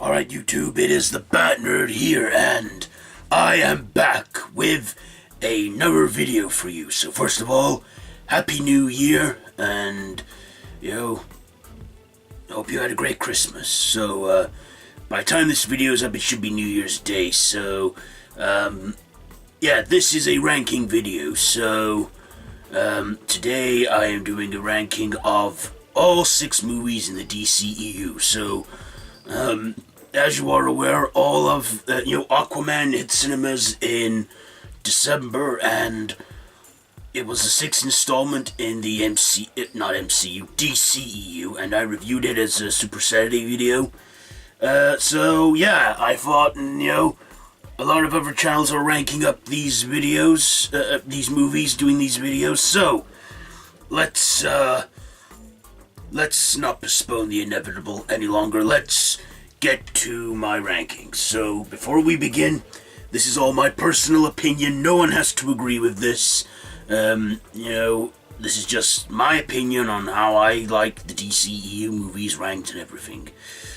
Alright, YouTube, it is the Bat Nerd here, and I am back with another video for you. So first of all, Happy New Year, and, hope you had a great Christmas. So, by the time this video is up, it should be New Year's Day. So, this is a ranking video. So, today I am doing a ranking of all 6 movies in the DCEU. So, as you are aware, all of, Aquaman hit cinemas in December, and it was the 6th installment in the DCEU, and I reviewed it as a Super Saturday video. I thought, a lot of other channels are ranking up these videos, these movies, doing these videos, so let's not postpone the inevitable any longer. Let's get to my rankings. So, before we begin, this is all my personal opinion. No one has to agree with this. This is just my opinion on how I like the DCEU movies ranked and everything.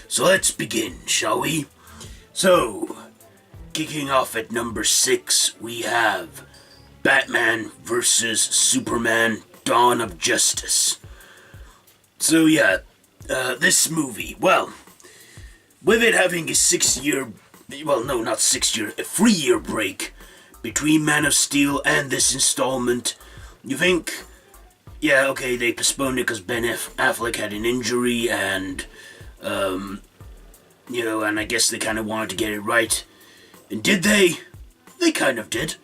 So let's begin, shall we? So, kicking off at number 6, we have Batman vs. Superman: Dawn of Justice. So this movie, with it having a 3-year break between Man of Steel and this installment, you think, they postponed it because Ben Affleck had an injury, and, and I guess they kind of wanted to get it right. And did they? They kind of did.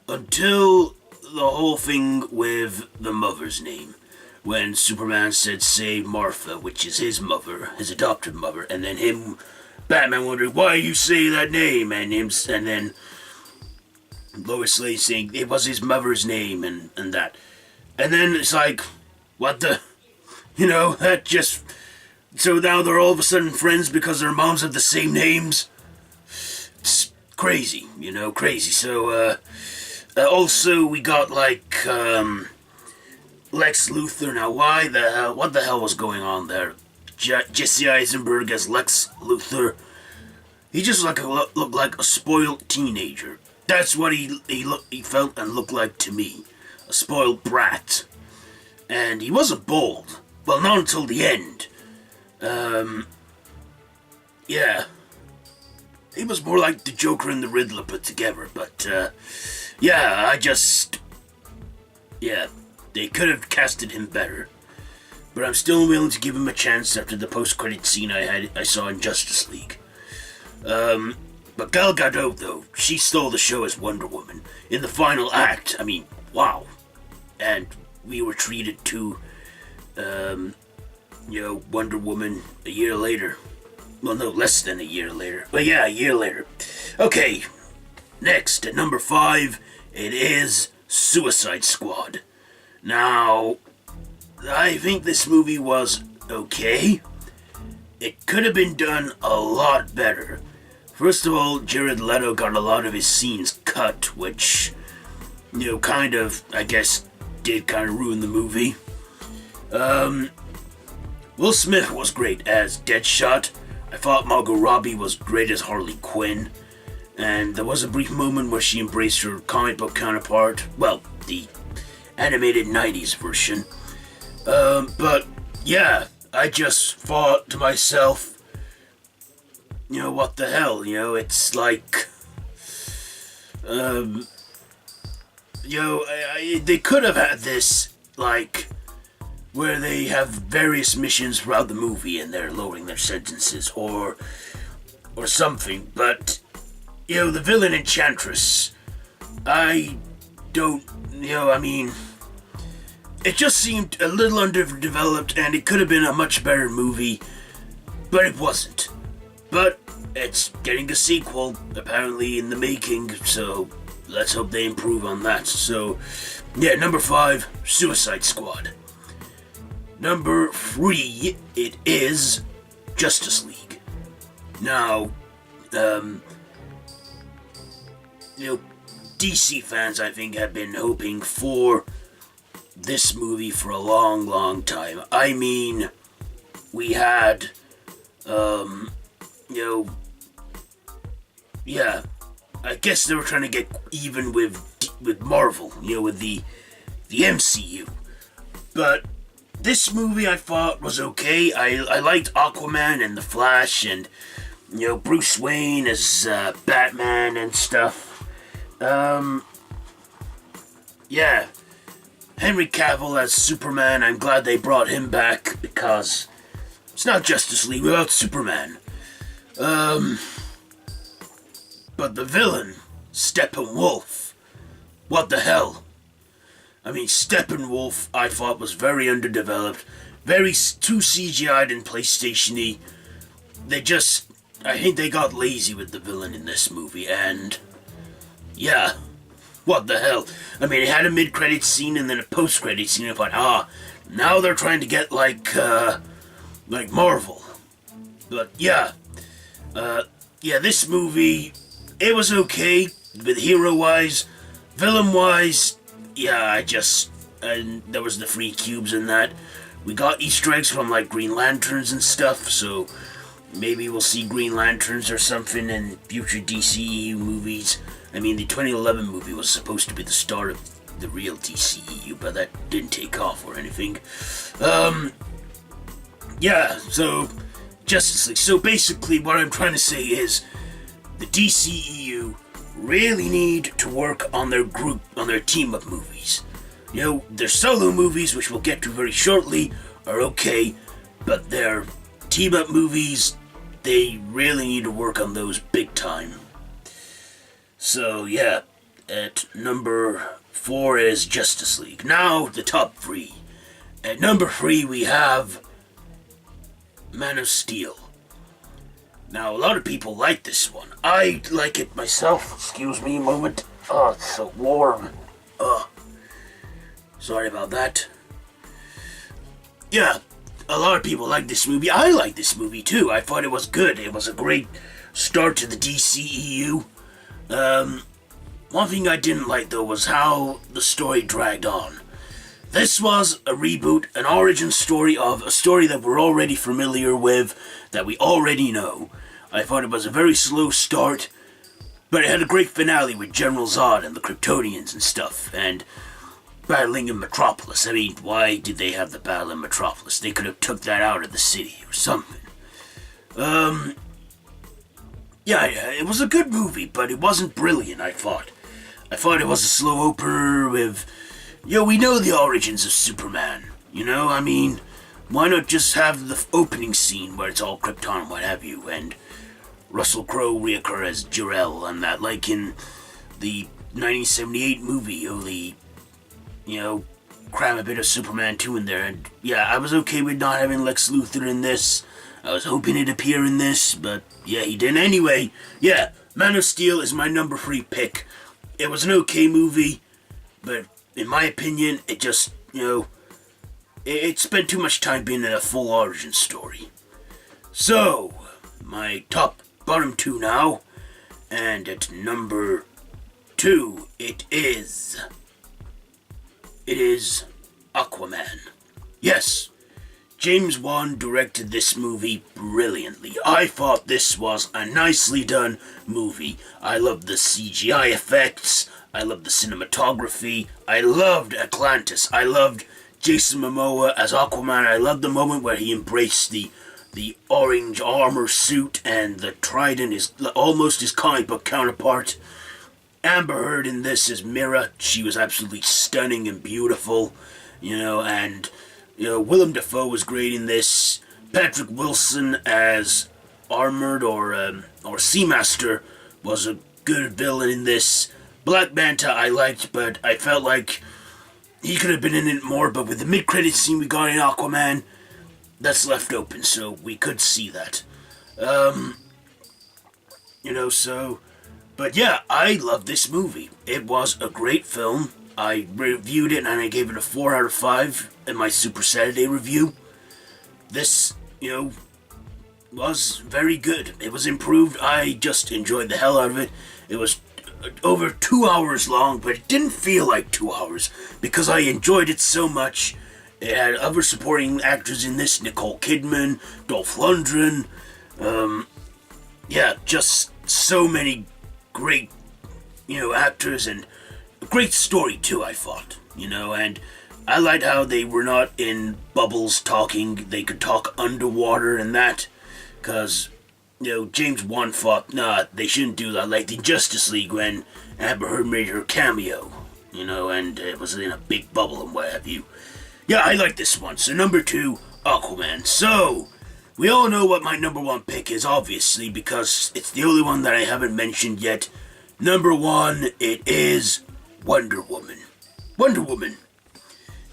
Until the whole thing with the mother's name. When Superman said, say Martha, which is his mother, his adopted mother, and then Batman wondering, why you say that name? And then Lois Lane saying it was his mother's name, and that. And then it's like, what the? That just... So now they're all of a sudden friends because their moms have the same names? It's crazy, crazy. So, also we got, Lex Luthor. Now, what the hell was going on there? Jesse Eisenberg as Lex Luthor. He just looked like a spoiled teenager. That's what he felt and looked like to me. A spoiled brat. And he wasn't bald. Well, not until the end. He was more like the Joker and the Riddler put together, but, they could have casted him better. But I'm still willing to give him a chance after the post-credit scene I saw in Justice League. But Gal Gadot, though, she stole the show as Wonder Woman. In the final act, wow. And we were treated to, Wonder Woman a year later. Well, no, less than a year later. But yeah, a year later. Okay, next, at number 5, it is Suicide Squad. Now, I think this movie was okay. It could have been done a lot better. First of all, Jared Leto got a lot of his scenes cut, which, did kind of ruin the movie. Will Smith was great as Deadshot. I thought Margot Robbie was great as Harley Quinn. And there was a brief moment where she embraced her comic book counterpart. Well, the animated 90s version. I just thought to myself, what the hell, it's like, they could have had this, where they have various missions throughout the movie and they're lowering their sentences, or something, but, the villain Enchantress, it just seemed a little underdeveloped, and it could have been a much better movie, but it wasn't. But it's getting a sequel, apparently in the making, so let's hope they improve on that. So, number 5, Suicide Squad. Number 3, it is Justice League. Now, DC fans, I think, have been hoping for this movie for a long, long time. We had you know, yeah, I guess they were trying to get even with Marvel, with the MCU. But this movie I thought was okay. I liked Aquaman and the Flash and, Bruce Wayne as Batman and stuff. Yeah. Henry Cavill as Superman, I'm glad they brought him back because it's not Justice League without Superman. But the villain, Steppenwolf, what the hell? I mean, Steppenwolf I thought was very underdeveloped, too CGI'd and PlayStation-y. I think they got lazy with the villain in this movie, and yeah, what the hell? I mean, it had a mid-credit scene and then a post-credit scene. I thought, now they're trying to get like Marvel. But yeah, this movie, it was okay, with hero-wise, villain-wise, yeah, and there was the free cubes in that. We got Easter eggs from like Green Lanterns and stuff, so maybe we'll see Green Lanterns or something in future DCEU movies. I mean, the 2011 movie was supposed to be the start of the real DCEU, but that didn't take off or anything. Yeah, so Justice League. So basically what I'm trying to say is the DCEU really need to work on their team-up movies. Their solo movies, which we'll get to very shortly, are okay, but their team-up movies, they really need to work on those big time. So, yeah, at number 4 is Justice League. Now, the top 3. At number 3, we have Man of Steel. Now, a lot of people like this one. I like it myself. Excuse me a moment. Oh, it's so warm. Sorry about that. Yeah, a lot of people like this movie. I like this movie, too. I thought it was good. It was a great start to the DCEU. One thing I didn't like, though, was how the story dragged on. This was a reboot, an origin story of a story that we're already familiar with, that we already know. I thought it was a very slow start, but it had a great finale with General Zod and the Kryptonians and stuff, and battling in Metropolis. I mean, why did they have the battle in Metropolis? They could have took that out of the city or something. Yeah, it was a good movie, but it wasn't brilliant, I thought. I thought it was a slow opener with, we know the origins of Superman, I mean, why not just have the opening scene where it's all Krypton and what have you, and Russell Crowe reoccur as Jor-El and that, like in the 1978 movie, only, cram a bit of Superman 2 in there, and yeah, I was okay with not having Lex Luthor in this. I was hoping he'd appear in this, but yeah, he didn't. Anyway, yeah, Man of Steel is my number 3 pick. It was an okay movie, but in my opinion, it just, it spent too much time being a full origin story. So, my bottom 2 now, and at number 2, it is Aquaman. Yes, James Wan directed this movie brilliantly. I thought this was a nicely done movie. I loved the CGI effects. I loved the cinematography. I loved Atlantis. I loved Jason Momoa as Aquaman. I loved the moment where he embraced the orange armor suit and the trident is almost his comic book counterpart. Amber Heard in this as Mira. She was absolutely stunning and beautiful, and Willem Dafoe was great in this. Patrick Wilson as Armored or Seamaster was a good villain in this. Black Manta I liked, but I felt like he could have been in it more, but with the mid-credit scene we got in Aquaman, that's left open, so we could see that. But yeah, I love this movie. It was a great film. I reviewed it and I gave it a 4 out of 5 in my Super Saturday review. This, was very good. It was improved. I just enjoyed the hell out of it. It was over 2 hours long, but it didn't feel like 2 hours because I enjoyed it so much. It had other supporting actors in this, Nicole Kidman, Dolph Lundgren, yeah, just so many great, actors and a great story too, I thought, and I liked how they were not in bubbles talking, they could talk underwater and that, because, James Wan thought, nah, they shouldn't do that, like the Justice League when Amber Heard made her cameo, and it was in a big bubble and what have you. Yeah, I like this one. So number 2, Aquaman. So, we all know what my number 1 pick is, obviously, because it's the only one that I haven't mentioned yet. Number 1, it is Wonder Woman. Wonder Woman.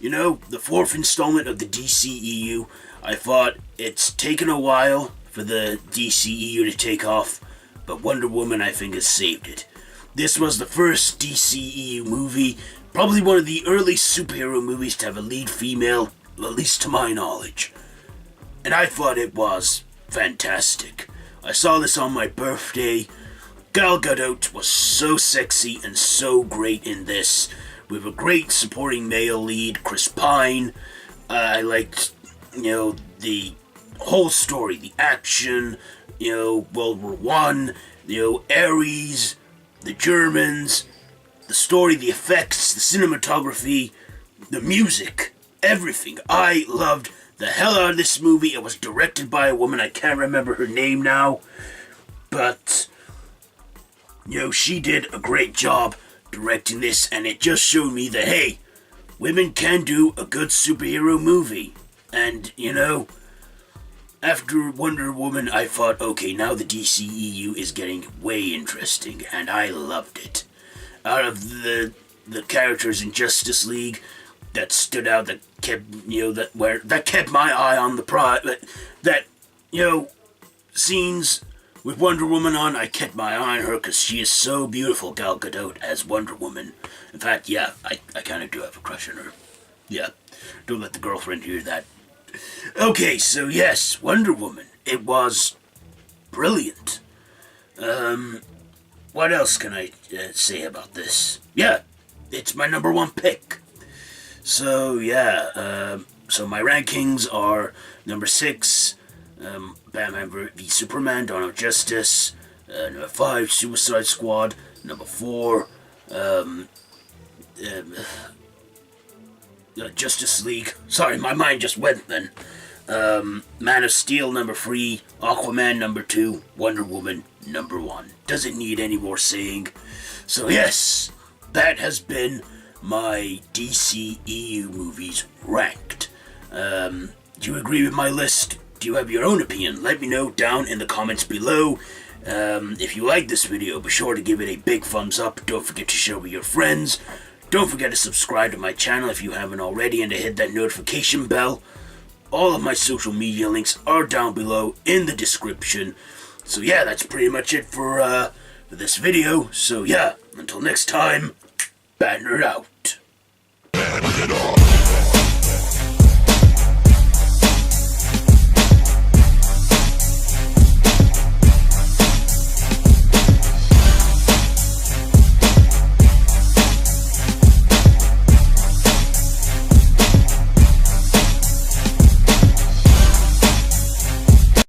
The 4th installment of the DCEU. I thought it's taken a while for the DCEU to take off, but Wonder Woman, I think, has saved it. This was the first DCEU movie, probably one of the early superhero movies to have a lead female, at least to my knowledge. And I thought it was fantastic. I saw this on my birthday. Gal Gadot was so sexy and so great in this, with a great supporting male lead, Chris Pine. I liked, the whole story, the action, World War One, Ares, the Germans, the story, the effects, the cinematography, the music, everything. I loved the hell out of this movie. It was directed by a woman, I can't remember her name now, but, she did a great job directing this, and it just showed me that, hey, women can do a good superhero movie. And, after Wonder Woman, I thought, okay, now the DCEU is getting way interesting, and I loved it. Out of the characters in Justice League that stood out, that kept, that kept my eye on the prize, that, scenes with Wonder Woman on, I kept my eye on her because she is so beautiful, Gal Gadot, as Wonder Woman. In fact, yeah, I kind of do have a crush on her. Yeah, don't let the girlfriend hear that. Okay, so yes, Wonder Woman. It was brilliant. What else can I say about this? Yeah, it's my number 1 pick. So, yeah, so my rankings are number 6, Batman v Superman, Dawn of Justice, number 5, Suicide Squad, number 4, Justice League. Sorry, my mind just went then. Man of Steel, number 3. Aquaman, number 2. Wonder Woman, number 1. Doesn't need any more saying. So yes, that has been my DCEU movies ranked. Do you agree with my list? Do you have your own opinion? Let me know down in the comments below. If you like this video, be sure to give it a big thumbs up. Don't forget to share with your friends. Don't forget to subscribe to my channel if you haven't already, and to hit that notification bell. All of my social media links are down below in the description. So yeah, that's pretty much it for this video. So yeah, until next time, Banner out.